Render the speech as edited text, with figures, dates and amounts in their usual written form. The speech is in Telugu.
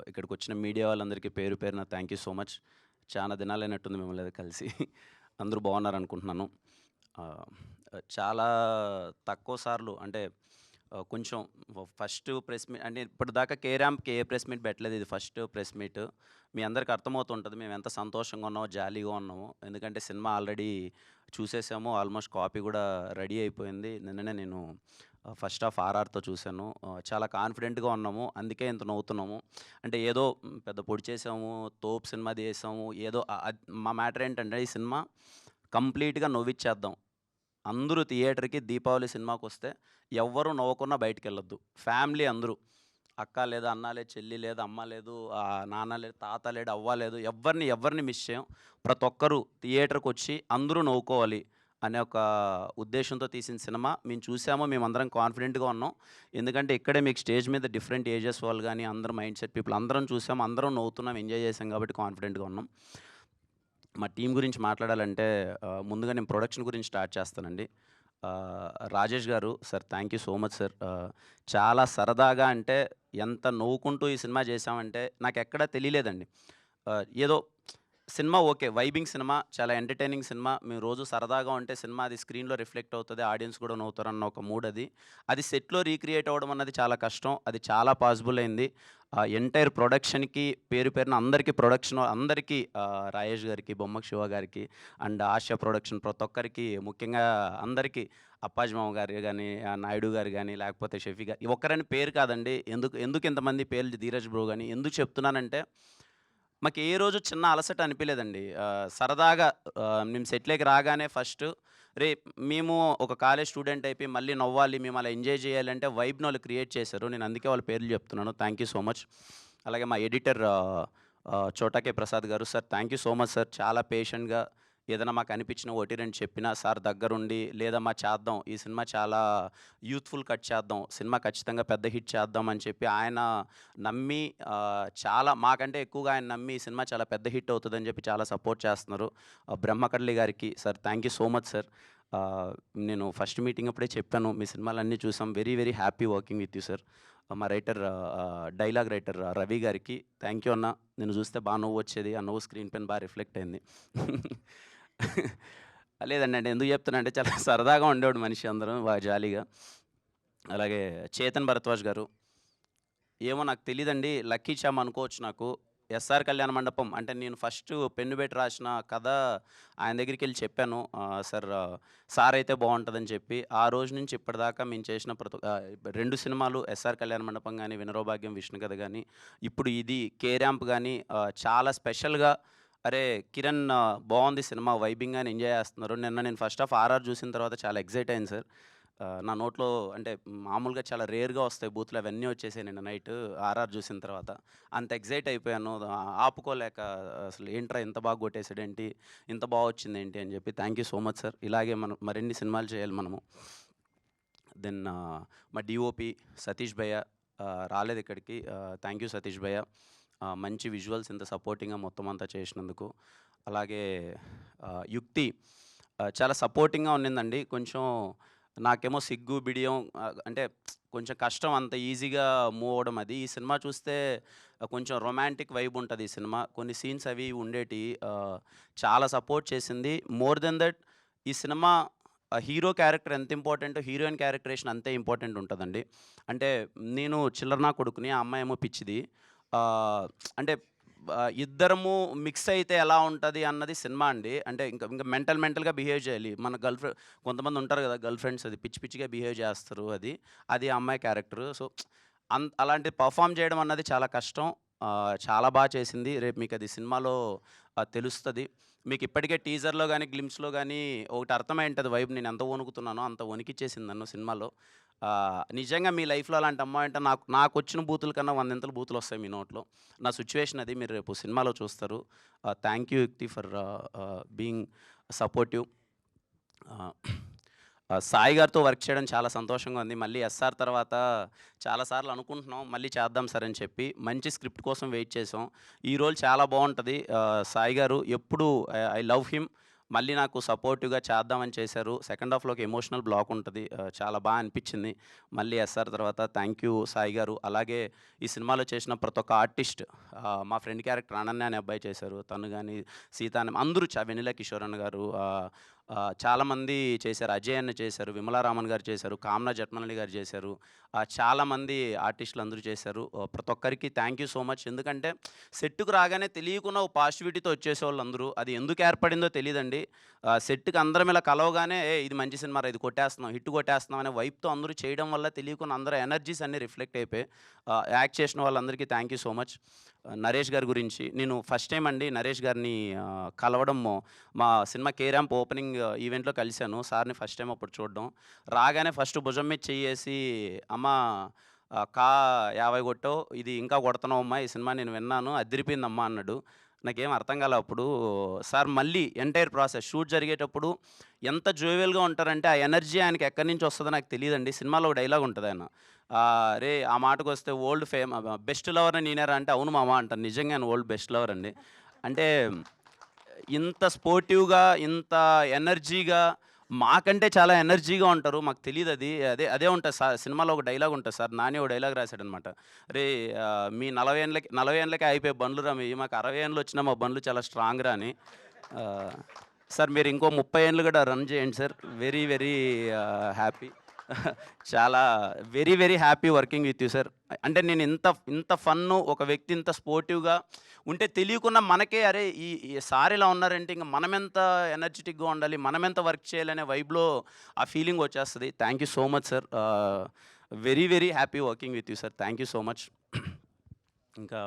ఇక్కడికి వచ్చిన మీడియా వాళ్ళందరికీ పేరు పేరున థ్యాంక్ యూ సో మచ్. చాలా దినాలైనట్టుంది మిమ్మల్ని అది కలిసి. అందరూ బాగున్నారనుకుంటున్నాను. ఆహ్, చాలా తక్కువ సార్లు అంటే కొంచెం ఫస్ట్ ప్రెస్ మీట్ అంటే ఇప్పటిదాకా కే ర్యాంప్‌కి ఏ ప్రెస్ మీట్ పెట్టలేదు. ఇది ఫస్ట్ ప్రెస్ మీట్. మీ అందరికి అర్థమవుతుంటది మేము ఎంత సంతోషంగా ఉన్నామో, జాలీగా ఉన్నామో. ఎందుకంటే సినిమా ఆల్రెడీ చూసేసాము. ఆల్మోస్ట్ కాపీ కూడా రెడీ అయిపోయింది. నిన్ననే నేను ఫస్ట్ హాఫ్ ఆర్ఆర్‌తో చూసాను. చాలా కాన్ఫిడెంట్‌గా ఉన్నాము. అందుకే ఇంత నవ్వుతున్నాము. అంటే ఏదో పెద్ద పొడి చేసాము, తోపు సినిమా తీసాము, ఏదో మా మ్యాటర్ ఏంటంటే ఈ సినిమా కంప్లీట్‌గా నవ్విచ్చేద్దాం. అందరూ థియేటర్‌కి దీపావళి సినిమాకొస్తే ఎవ్వరు నవ్వకుండా బయటికెళ్ళొద్దు. ఫ్యామిలీ అందరూ. అక్క లేదు, అన్న లేదు, చెల్లి లేదు, అమ్మ లేదు, నాన్న లేదు, తాత లేడు, అవ్వ లేదు. ఎవ్వరిని మిస్ చేయం. ప్రతి ఒక్కరు థియేటర్‌కొచ్చి అందరూ నవ్వుకోవాలి అనే ఒక ఉద్దేశ్యంతో తీసిన సినిమా. మేము చూసాము. మేమందరం కాన్ఫిడెంట్‌గా ఉన్నాం. ఎందుకంటే ఇక్కడే మీకు స్టేజ్ మీద డిఫరెంట్ ఏజెస్ వాళ్ళు గాని, అందరు మైండ్ సెట్ పీపుల్ అందరం చూసాం. అందరం నవ్వుతున్నాం, ఎంజాయ్ చేసాం కాబట్టి కాన్ఫిడెంట్‌గా ఉన్నాం. మా టీమ్ గురించి మాట్లాడాలంటే ముందుగా నేను ప్రొడక్షన్ గురించి స్టార్ట్ చేస్తానండి. రాజేష్ గారు sir, thank you so much sir. చాలా సరదాగా అంటే ఎంత నవ్వుకుంటూ ఈ సినిమా చేశామంటే నాకెక్కడా తెలియలేదండి. ఏదో సినిమా ఓకే. వైబింగ్ సినిమా, చాలా ఎంటర్‌టైనింగ్ సినిమా. మేము రోజు సరదాగా ఉంటే సినిమా అది స్క్రీన్‌లో రిఫ్లెక్ట్ అవుతది. ఆడియన్స్ కూడా నవ్వుతారన్న ఒక మూడ్ అది. అది సెట్‌లో రీక్రియేట్ అవ్వడం అన్నది చాలా కష్టం. అది చాలా పాసిబుల్ అయింది. ఎంటైర్ ప్రొడక్షన్‌కి పేరు పేరున అందరికీ ప్రొడక్షన్ అందరికీ రాజేష్ గారికి, బొమ్మక శివ గారికి అండ్ ఆశ ప్రొడక్షన్ ప్రతి ఒక్కరికి ముఖ్యంగా అందరికీ అప్పాజీ మామ గారు గాని, నాయుడు గారు గాని, లేకపోతే షఫీ గారు ఒక్కరని పేరు కాదండి. ఎందుకు ఇంతమంది పేర్లు ధీరజ్ బ్రో గాని ఎందుకు చెప్తున్నానంటే మాకు ఏ రోజు చిన్న అలసట అనిపియలేదండి. సరదాగా మేము సెట్‌లోకి రాగానే ఫస్ట్ మేము ఒక కాలేజ్ స్టూడెంట్ అయిపోయి మళ్ళీ నవ్వాలి, మేము అలా ఎంజాయ్ చేయాలంటే వైబ్‌ని వాళ్ళు క్రియేట్ చేశారు. నేను అందుకే వాళ్ళ పేర్లు చెప్తున్నాను. Thank you so much. అలాగే మా ఎడిటర్ చోటా కే ప్రసాద్ గారు. Sir thank you so much sir. చాలా పేషెంట్‌గా ఏదైనా మాకు అనిపించిన ఒకటి రెండు చెప్పినా సార్ దగ్గరుండి లేదమ్మా చేద్దాం. ఈ సినిమా చాలా యూత్‌ఫుల్ కట్ చేద్దాం. సినిమా ఖచ్చితంగా పెద్ద హిట్ చేద్దాం అని చెప్పి ఆయన నమ్మి చాలా మాకంటే ఎక్కువగా ఆయన నమ్మి ఈ సినిమా చాలా పెద్ద హిట్ అవుతదని చెప్పి చాలా సపోర్ట్ చేస్తున్నారు. బ్రహ్మకర్లి గారికి sir thank you so much sir. నేను ఫస్ట్ మీటింగ్ అప్పుడే చెప్పాను. మీ సినిమాలన్నీ చూసాం. Very very happy working with you sir. మా రైటర్ డైలాగ్ రైటర్ రవి గారికి థ్యాంక్ యూ అన్న. నిన్ను చూస్తే బా నవ్వొచ్చేది. ఆ నవ్వు స్క్రీన్ పైన బా రిఫ్లెక్ట్ అయింది. లేదండి. అంటే ఎందుకు చెప్తున్నా అంటే చాలా సరదాగా ఉండేవాడు మనిషి అందరం బాగా జాలీగా. అలాగే చేతన్ భరద్వాజ్ గారు. ఏమో నాకు తెలీదండి. లక్కీ చామ్ అనుకోవచ్చు నాకు. ఎస్ఆర్ కళ్యాణ మండపం అంటే నేను ఫస్ట్ పెన్ను పెట్టి రాసిన కథ ఆయన దగ్గరికెళ్ళి చెప్పాను. సార్ అయితే బావుంటదని చెప్పి. ఆ రోజు నుంచి ఇప్పటిదాకా మేము చేసిన 2 సినిమాలు ఎస్ఆర్ కళ్యాణ మండపం గాని, వినరోభాగ్యం, విష్ణు కథ గాని, ఇప్పుడు ఇది కే ర్యాంప్ గాని చాలా స్పెషల్‌గా అరే! కిరణ్ బావుంది సినిమా వైబింగ్ అని ఎంజాయ్ చేస్తున్నారు. నిన్న నేను ఫస్ట్ హాఫ్ ఆర్ఆర్ చూసిన తర్వాత చాలా ఎక్సైట్ అయ్యాను సార్. నా నోట్లో అంటే మామూలుగా చాలా రేర్‌గా వస్తాయి బూతులు అవన్నీ వచ్చేసాయి నిన్న నైట్ ఆర్ఆర్ చూసిన తర్వాత. అంత ఎక్సైట్ అయిపోయాను. ఆపుకోలేక అసలు ఏంట్రా ఇంత బాగా కొట్టేసాడేంటి? ఇంత బా వచ్చిందేంటి? అని చెప్పి thank you so much sir. ఇలాగే మనం మరిన్ని సినిమాలు చేయాలి మనము. దెన్ మా డీఓపీ సతీష్ భయ్య రాలేదిక్కడికి. థ్యాంక్ యూ సతీష్ భయ్య. మంచి విజువల్స్ ఇంత సపోర్టింగ్‌గా మొత్తం అంతా చేసినందుకు. అలాగే యుక్తి చాలా సపోర్టింగ్‌గా ఉన్నిందండి. కొంచెం నాకేమో సిగ్గు, బిడియం అంటే కొంచెం కష్టం అంత ఈజీగా మూవ్ అవ్వడం అది. ఈ సినిమా చూస్తే కొంచెం రొమాంటిక్ వైబ్ ఉంటది ఈ సినిమా. కొన్ని సీన్స్ అవి ఇవి ఉండేటియి. చాలా సపోర్ట్ చేసింది. మోర్ దెన్ దట్ ఈ సినిమా హీరో క్యారెక్టర్ ఎంత ఇంపార్టెంటో హీరోయిన్ క్యారెక్టరేషన్ అంతే ఇంపార్టెంట్ ఉంటదండి. అంటే నేను చిల్లర నా కొడుకుని, ఆ అమ్మాయేమో పిచ్చిది. ఆహ్, అంటే ఇద్దరము మిక్స్ అయితే ఎలా ఉంటది అన్నది సినిమా అండి. అంటే ఇంక మెంటల్‌గా బిహేవ్ చేయాలి. మన కొంతమంది ఉంటారు గదా! గర్ల్ ఫ్రెండ్స్ అది పిచ్చి పిచ్చిగా బిహేవ్ చేస్తారు అది. అది ఆ అమ్మాయి క్యారెక్టరు. సో, అలాంటి పెర్ఫార్మ్ చేయడం అన్నది చాలా కష్టం. చాలా బా చేసింది. రేపు మీకది సినిమాలో తెలుస్తది. మీకిప్పటికే టీజర్‌లో గాని, గ్లింప్స్‌లో గాని ఒకటి అర్థమై ఉంటది వైబ్ నేనెంత వణుకుతున్నానో అంత వణికిచ్చేసింది నన్ను సినిమాలో. నిజంగా మీ లైఫ్‌లో అలాంటి అమ్మాయి ఉంటే నాకొచ్చిన బూతుల కన్నా వందింతలు బూతులొస్తాయి మీ నోట్లో. నా సిట్యుయేషన్ అది. మీరు రేపు సినిమాలో చూస్తారు. థ్యాంక్ యూ యుక్తి ఫర్ బీయింగ్ సపోర్టివ్. ఆహ్, సాయి గారితో వర్క్ చేయడం చాలా సంతోషంగా ఉంది. మళ్ళీ ఎస్ఆర్ తర్వాత చాలా సార్లు అనుకుంటున్నాం. మళ్ళీ చేద్దాం సార్ అని చెప్పి. మంచి స్క్రిప్ట్ కోసం వెయిట్ చేసాం. ఈ రోల్ చాలా బావుంటది. సాయి గారు ఎప్పుడు ఐ లవ్ హిమ్. మళ్ళీ నాకు సపోర్టివ్‌గా చేద్దామని చేశారు. సెకండ్ హాఫ్‌లో ఒక ఎమోషనల్ బ్లాక్ ఉంటది. చాలా అనిపించింది. మళ్ళీ ఎస్ఆర్ తర్వాత థ్యాంక్ యూ సాయి గారు. అలాగే ఈ సినిమాలో చేసిన ప్రతి ఒక్క ఆర్టిస్ట్ మా ఫ్రెండ్ క్యారెక్టర్ అనన్య అనే అబ్బాయి చేశారు. తను గాని, సీత అని అందరూ వెన్నెల కిషోర్ అన్న గారు చాలామంది చేశారు. అజయ్ అన్న చేశారు. విమలా రామన్ గారు చేశారు. కామ్నా జట్మలాని గారు చేశారు. చాలామంది ఆర్టిస్టులు అందరూ చేశారు. ప్రతి ఒక్కరికి థ్యాంక్ యూ సో మచ్. ఎందుకంటే సెట్‌కి రాగానే తెలియకుండా ఓ పాజిటివిటీతో వచ్చేసేవాళ్ళు అందరూ. అది ఎందుకు ఏర్పడిందో తెలీదండి. సెట్‌కి అందరం ఇలా కలవగానే "ఏయ్! ఇది మంచి సినిమారా, ఇది కొట్టేస్తున్నాం, హిట్ కొట్టేస్తున్నాం" అనే వైబ్‌తో అందరూ చేయడం వల్ల తెలియకుండా అందరి ఎనర్జీస్ అన్నీ రిఫ్లెక్ట్ అయిపోయాయి. యాక్ట్ చేసిన వాళ్ళందరికీ thank you so much. Naresh గారి గురించి నేను ఫస్ట్ టైమ్ అండి నరేష్ గారిని కలవడము మా సినిమా 'కే ర్యాంప్' ఓపెనింగ్ ఈవెంట్‌లో కలిసాను. సార్‌ని ఫస్ట్ టైమ్ అప్పుడు చూడడం. రాగానే ఫస్ట్ భుజం మీద చెయ్యేసి "అమ్మా కా 50 కొట్టావు. ఇది ఇంకా కొడుతున్నావమ్మా. ఈ సినిమా నేను విన్నాను. అదిరిపోయిందమ్మా" అన్నాడు. నాకేం అర్థం కాలే అప్పుడు. సార్ మళ్ళీ ఎంటైర్ ప్రాసెస్ షూట్ జరిగేటప్పుడు ఎంత జోవియల్‌గా ఉంటారంటే, ఆ ఎనర్జీ ఆయనకి ఎక్కడి నుంచి వస్తదో నాకు తెలీదండి. సినిమాలో ఒక డైలాగ్ ఉంటదాయన. "అరేయ్! ఆ మాటకొస్తే బెస్ట్ లవర్‌ని నేనేరా" అంటే, "అవును మామ" అంటాను. నిజంగానే ఓల్డ్ బెస్ట్ లవర్ అండి. అంటే ఇంత స్పోర్టివ్‌గా, ఇంత ఎనర్జీగా మాకంటే చాలా ఎనర్జీగా ఉంటారు. మాకు తెలీదది. అదే ఉంటది సినిమాలో ఒక డైలాగ్ ఉంటది సార్. నాని ఓ డైలాగ్ రాసాడనమాట. "రేయ్! మీ 40 ఏండ్లకే అయిపోయే బండ్లురా మీయి. మాకు 60 ఏండ్లొచ్చినా మా బండ్లు చాలా స్ట్రాంగ్‌రా" అని. ఆహ్, సార్ మీరు ఇంకో 30 ఏండ్లు కూడా రన్ చేయండి సార్. Very, very happy. చాలా very happy working with you sir. అంటే నేను ఇంత ఇంత ఫన్ను, ఒక వ్యక్తి ఇంత స్పోర్టివ్‌గా ఉంటే తెలియకుండా మనకే అరే! ఈ సార్ ఇలా ఉన్నారంటే ఇంక మనమెంత ఎనర్జిటిక్‌గా ఉండాలి, మనమెంత వర్క్ చేయాలనే వైబ్‌లో ఆ ఫీలింగ్ వచ్చేస్తది. Thank you so much sir. Very happy working with you sir. Thank you so much. ఇంకా